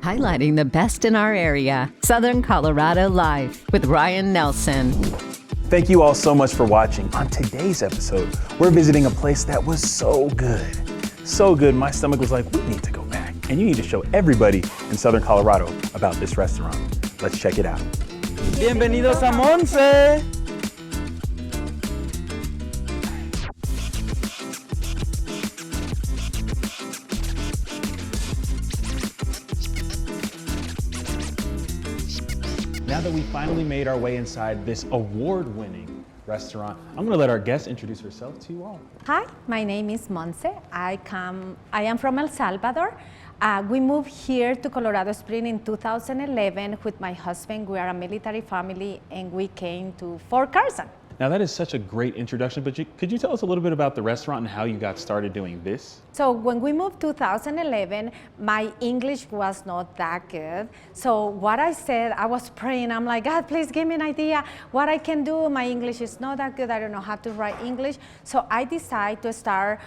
highlighting the best in our area. Southern Colorado Live with Ryan Nelson. Thank you all so much for watching. On today's episode, we're visiting a place that was so good. So good, my stomach was like, we need to go back. And you need to show everybody in Southern Colorado about this restaurant. Let's check it out. Bienvenidos a Monse. Now that we finally made our way inside this award-winning restaurant, I'm gonna let our guest introduce herself to you all. Hi, my name is Monse. I am from El Salvador. We moved here to Colorado Springs in 2011 with my husband. We are a military family and we came to Fort Carson. Now that is such a great introduction, but could you tell us a little bit about the restaurant and how you got started doing this? So when we moved 2011, my English was not that good. So what I said, I was praying, I'm like, God, please give me an idea what I can do. My English is not that good. I don't know how to write English. So I decided to start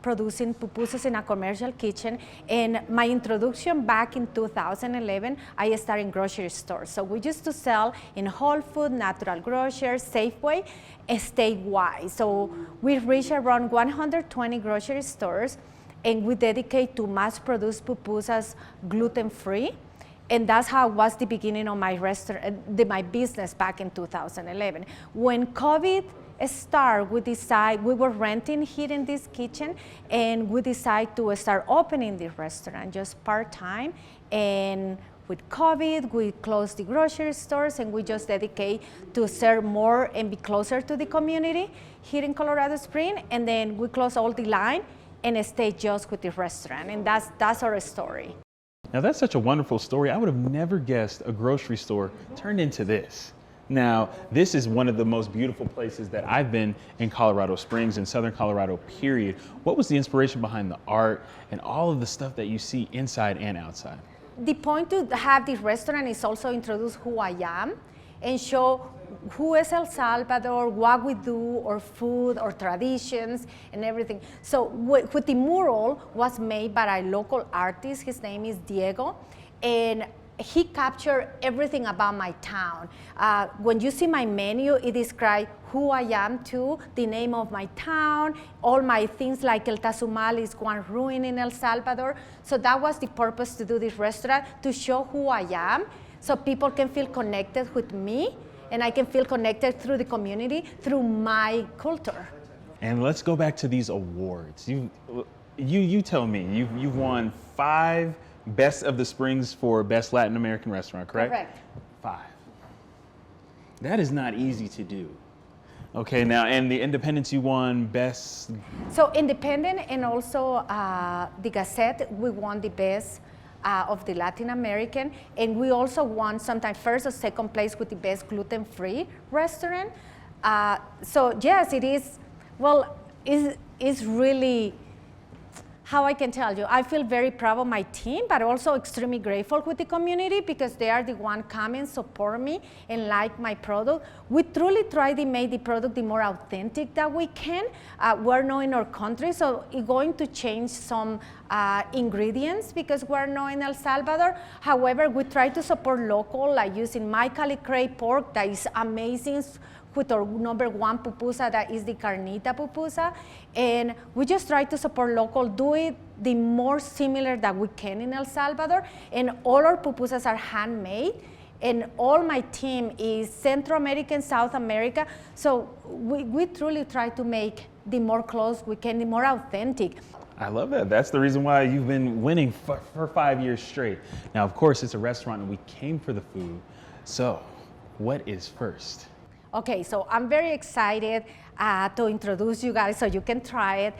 producing pupusas in a commercial kitchen. And my introduction back in 2011, I started in grocery stores. So we used to sell in Whole Foods, Natural Grocers, Safeway, statewide. So we reach around 120 grocery stores and we dedicate to mass-produced pupusas gluten-free. And that's how it was the beginning of my restaurant, my business back in 2011. When COVID started, we were renting here in this kitchen and we decided to start opening the restaurant just part-time. And with COVID, we closed the grocery stores and we just dedicate to serve more and be closer to the community here in Colorado Springs. And then we close all the line and stay just with the restaurant. And that's our story. Now that's such a wonderful story. I would have never guessed a grocery store turned into this. Now, this is one of the most beautiful places that I've been in Colorado Springs, in Southern Colorado, period. What was the inspiration behind the art and all of the stuff that you see inside and outside? The point to have the restaurant is also introduce who I am and show who is El Salvador, what we do, our food, our traditions, and everything. So with the mural was made by a local artist. His name is Diego, and he captured everything about my town. When you see my menu, it describes who I am too, the name of my town, all my things like El Tazumal is one ruin in El Salvador. So that was the purpose to do this restaurant, to show who I am, so people can feel connected with me, and I can feel connected through the community, through my culture. And let's go back to these awards. You tell me, you've won 5 Best of the Springs for Best Latin American Restaurant, correct? Correct. 5. That is not easy to do. Okay, now, and the Independence you won Best? So Independent and also the Gazette, we won the Best of the Latin American, and we also won sometimes first or second place with the Best Gluten-Free Restaurant. So yes, it is, well, it's really, how I can tell you, I feel very proud of my team, but also extremely grateful with the community because they are the one coming, support me, and like my product. We truly try to make the product the more authentic that we can. We're not in our country, so it's going to change some ingredients because we're not in El Salvador. However, we try to support local, like using my Cali pork that is amazing, with our #1 pupusa, that is the carnita pupusa. And we just try to support local, do it the more similar that we can in El Salvador. And all our pupusas are handmade. And all my team is Central American, South America. So we truly try to make the more close we can, the more authentic. I love that. That's the reason why you've been winning for 5 years straight. Now, of course, it's a restaurant and we came for the food. So what is first? Okay, so I'm very excited to introduce you guys so you can try it.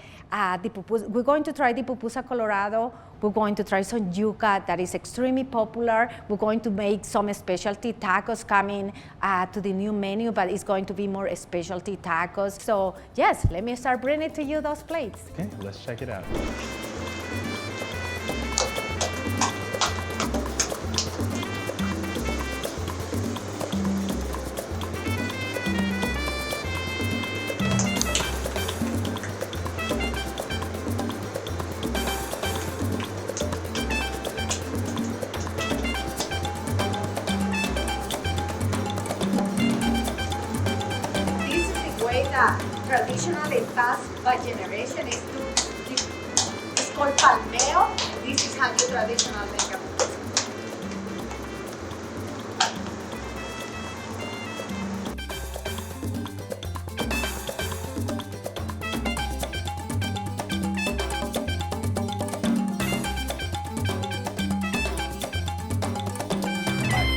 We're going to try the Pupusa Colorado. We're going to try some yuca that is extremely popular. We're going to make some specialty tacos coming to the new menu, but it's going to be more specialty tacos. So yes, let me start bringing to you those plates. Okay, let's check it out. traditionally passed by generation. It's called palmeo. This is how you traditionally make a pupusa.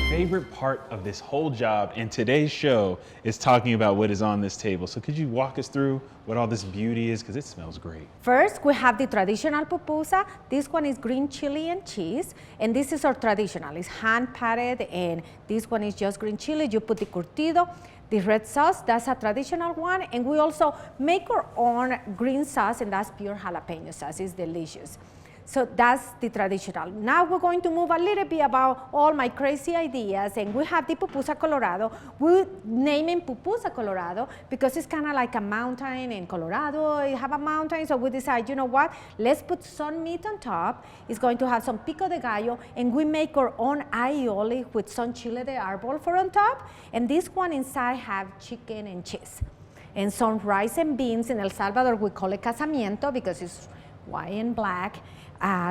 Favorite part of this whole job and today's show is talking about what is on this table. So could you walk us through what all this beauty is? Because it smells great. First, we have the traditional pupusa. This one is green chili and cheese. And this is our traditional. It's hand patted, and this one is just green chili. You put the curtido, the red sauce, that's a traditional one. And we also make our own green sauce, and that's pure jalapeno sauce. It's delicious. So that's the traditional. Now we're going to move a little bit about all my crazy ideas, and we have the Pupusa Colorado. We name it Pupusa Colorado because it's kind of like a mountain in Colorado. You have a mountain, so we decide, you know what? Let's put some meat on top. It's going to have some pico de gallo, and we make our own aioli with some chile de arbol for on top. And this one inside have chicken and cheese, and some rice and beans. In El Salvador, we call it casamiento because it's white and black.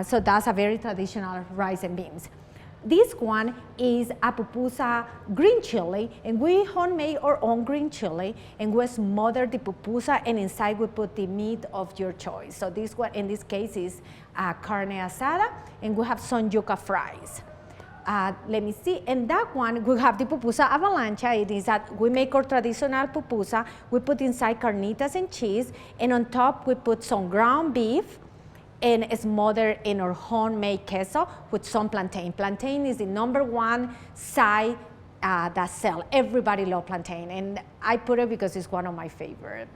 So that's a very traditional rice and beans. This one is a pupusa green chili, and we homemade our own green chili, and we smother the pupusa, and inside we put the meat of your choice. So this one, in this case, is carne asada, and we have some yuca fries. Let me see, and that one, we have the pupusa avalancha. It is that we make our traditional pupusa. We put inside carnitas and cheese, and on top we put some ground beef, and smothered in our homemade queso with some plantain. Plantain is the #1 side that sell. Everybody loves plantain, and I put it because it's one of my favorite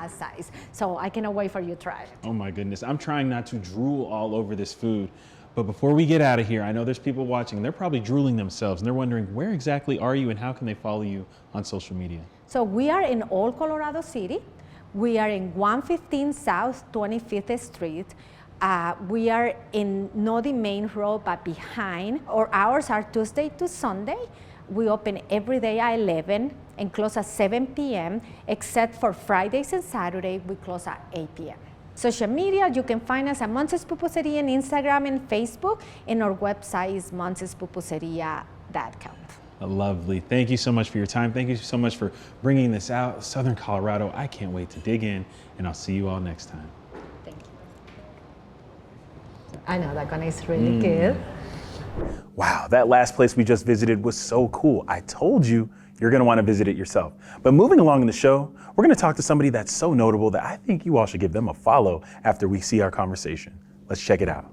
sides. So I cannot wait for you to try it. Oh my goodness, I'm trying not to drool all over this food. But before we get out of here, I know there's people watching, they're probably drooling themselves, and they're wondering, where exactly are you and how can they follow you on social media? So we are in Old Colorado City. We are in 115 South 25th Street. We are in not the main road, but behind. Our hours are Tuesday to Sunday. We open every day at 11 and close at 7 p.m., except for Fridays and Saturdays, we close at 8 p.m. Social media, you can find us at Monse's Pupuseria on Instagram and Facebook, and our website is monsespupuseria.com. Lovely. Thank you so much for your time. Thank you so much for bringing this out. Southern Colorado, I can't wait to dig in, and I'll see you all next time. I know that one is really good. Wow, that last place we just visited was so cool. I told you, you're gonna wanna visit it yourself. But moving along in the show, we're gonna talk to somebody that's so notable that I think you all should give them a follow after we see our conversation. Let's check it out.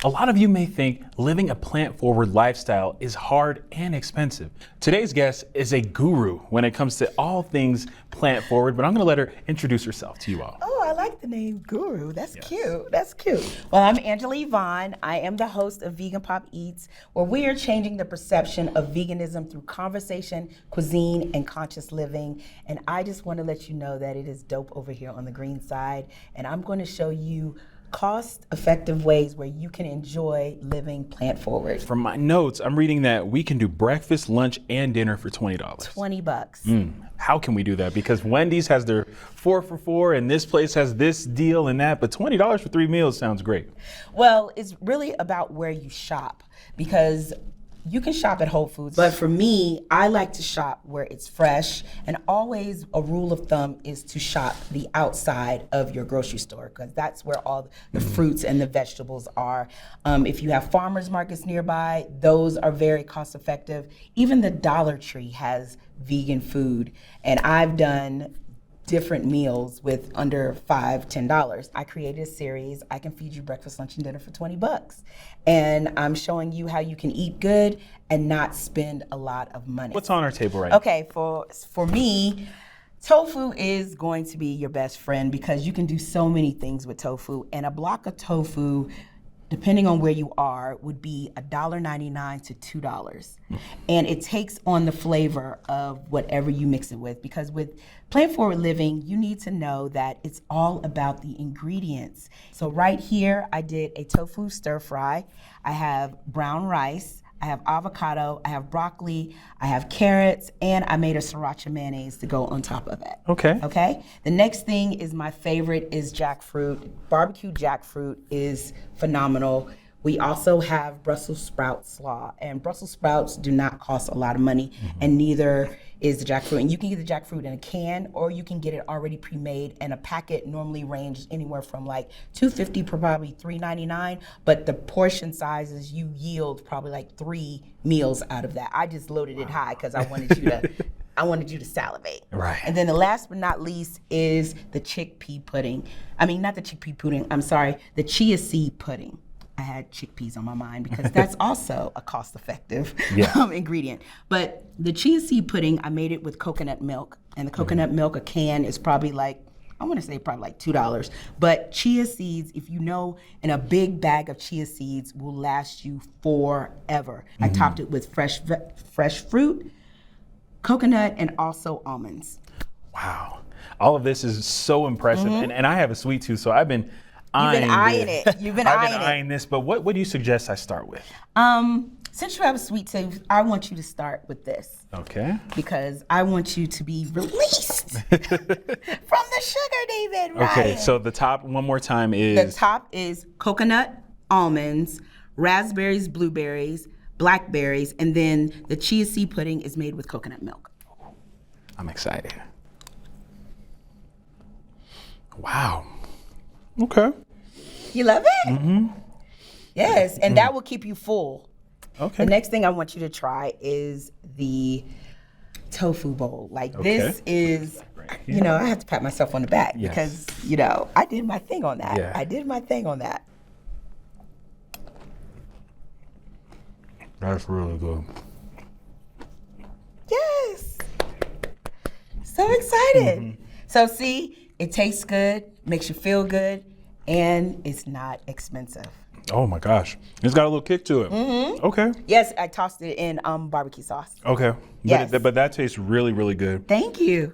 A lot of you may think living a plant-forward lifestyle is hard and expensive. Today's guest is a guru when it comes to all things plant-forward, but I'm gonna let her introduce herself to you all. Oh, I like the name Guru. That's cute. That's cute. Well, I'm Angela Yvonne. I am the host of Vegan Pop Eats, where we are changing the perception of veganism through conversation, cuisine, and conscious living. And I just want to let you know that it is dope over here on the green side. And I'm going to show you cost-effective ways where you can enjoy living plant-forward. From my notes, I'm reading that we can do breakfast, lunch, and dinner for $20. $20. How can we do that? Because Wendy's has their 4 for $4, and this place has this deal and that, but $20 for 3 meals sounds great. Well, it's really about where you shop, because you can shop at Whole Foods, but for me, I like to shop where it's fresh, and always a rule of thumb is to shop the outside of your grocery store, because that's where all the fruits and the vegetables are. If you have farmers markets nearby, those are very cost effective. Even the Dollar Tree has vegan food, and I've done different meals with under $5, $10. I created a series, I Can Feed You Breakfast, Lunch, and Dinner for $20. And I'm showing you how you can eat good and not spend a lot of money. What's on our table right now? Okay, for me, tofu is going to be your best friend because you can do so many things with tofu. And a block of tofu, depending on where you are, would be $1.99 to $2. And it takes on the flavor of whatever you mix it with, because with plant-forward living, you need to know that it's all about the ingredients. So right here, I did a tofu stir fry. I have brown rice, I I have avocado, I have broccoli, I have carrots, and I made a sriracha mayonnaise to go on top of it. Okay. Okay. The next thing is my favorite is jackfruit. Barbecue jackfruit is phenomenal. We also have Brussels sprout slaw, and Brussels sprouts do not cost a lot of money, and neither is the jackfruit. And you can get the jackfruit in a can, or you can get it already pre-made, and a packet normally ranges anywhere from like $2.50 for probably $3.99, but the portion sizes you yield probably like 3 meals out of that. I just loaded it high because I wanted you to salivate. Right. And then the last but not least is the chickpea pudding. I mean, not the chickpea pudding, I'm sorry, the chia seed pudding. I had chickpeas on my mind because that's also a cost-effective ingredient. But the chia seed pudding, I made it with coconut milk. And the coconut milk, a can, is probably like, I want to say probably like $2. But chia seeds, if you know, in a big bag of chia seeds will last you forever. I topped it with fresh fruit, coconut, and also almonds. Wow. All of this is so impressive. And I have a sweet tooth, so I've been eyeing it. You've been eyeing this, but what do you suggest I start with? Since you have a sweet tooth, I want you to start with this. Okay. Because I want you to be released from the sugar, David. Right? Okay, so the top, one more time, is? The top is coconut, almonds, raspberries, blueberries, blackberries, and then the chia seed pudding is made with coconut milk. I'm excited. Wow. Okay. You love it? Mm-hmm. Yes, and that will keep you full. Okay. The next thing I want you to try is the tofu bowl. Like this is, you know, I have to pat myself on the back because, you know, I did my thing on that. Yeah. I did my thing on that. That's really good. Yes. So excited. So see, it tastes good, makes you feel good, and it's not expensive. Oh my gosh. It's got a little kick to it. Okay. Yes, I tossed it in barbecue sauce. Okay. Yes. But that tastes really, really good. Thank you.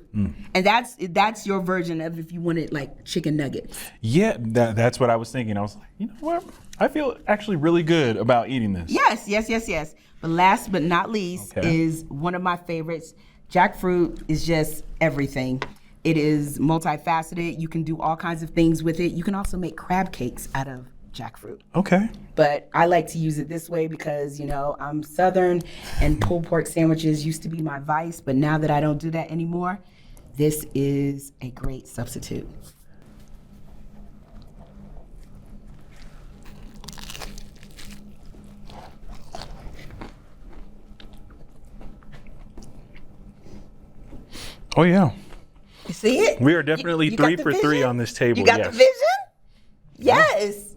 And that's your version of if you wanted like chicken nuggets. Yeah, that's what I was thinking. I was like, you know what? I feel actually really good about eating this. Yes. But last but not least is one of my favorites. Jackfruit is just everything. It is multifaceted. You can do all kinds of things with it. You can also make crab cakes out of jackfruit. Okay. But I like to use it this way because, you know, I'm Southern and pulled pork sandwiches used to be my vice, but now that I don't do that anymore, this is a great substitute. Oh yeah. You see it? We are definitely You got 3 the for 3 vision? on this table. You got the vision? Yes.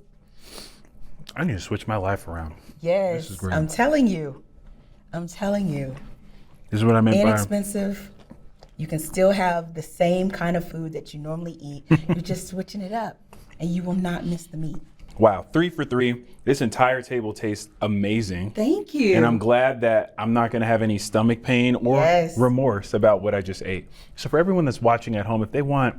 I need to switch my life around. Yes. This is great. I'm telling you. This is what I meant by inexpensive. You can still have the same kind of food that you normally eat. You're just switching it up, and you will not miss the meat. Wow, 3 for 3. This entire table tastes amazing. Thank you. And I'm glad that I'm not gonna have any stomach pain or remorse about what I just ate. So for everyone that's watching at home, if they want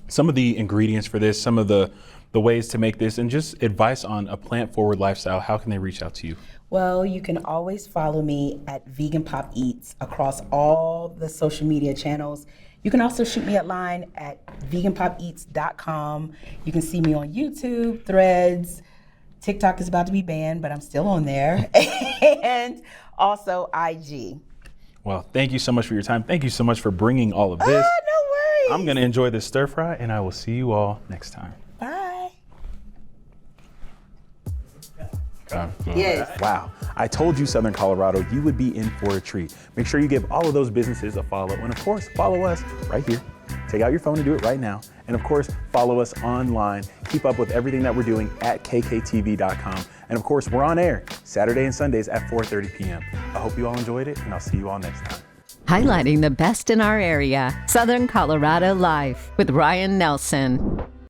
some of the ingredients for this, some of the ways to make this, and just advice on a plant-forward lifestyle, how can they reach out to you? Well, you can always follow me at Vegan Pop Eats across all the social media channels. You can also shoot me a line at veganpopeats.com. You can see me on YouTube, Threads. TikTok is about to be banned, but I'm still on there. And also IG. Well, thank you so much for your time. Thank you so much for bringing all of this. No worries. I'm gonna enjoy this stir fry, and I will see you all next time. Bye. Yes. Wow. I told you, Southern Colorado, you would be in for a treat. Make sure you give all of those businesses a follow. And of course, follow us right here. Take out your phone and do it right now. And of course, follow us online. Keep up with everything that we're doing at kktv.com. And of course, we're on air Saturday and Sundays at 4:30 p.m. I hope you all enjoyed it, and I'll see you all next time. Highlighting the best in our area, Southern Colorado Life with Ryan Nelson.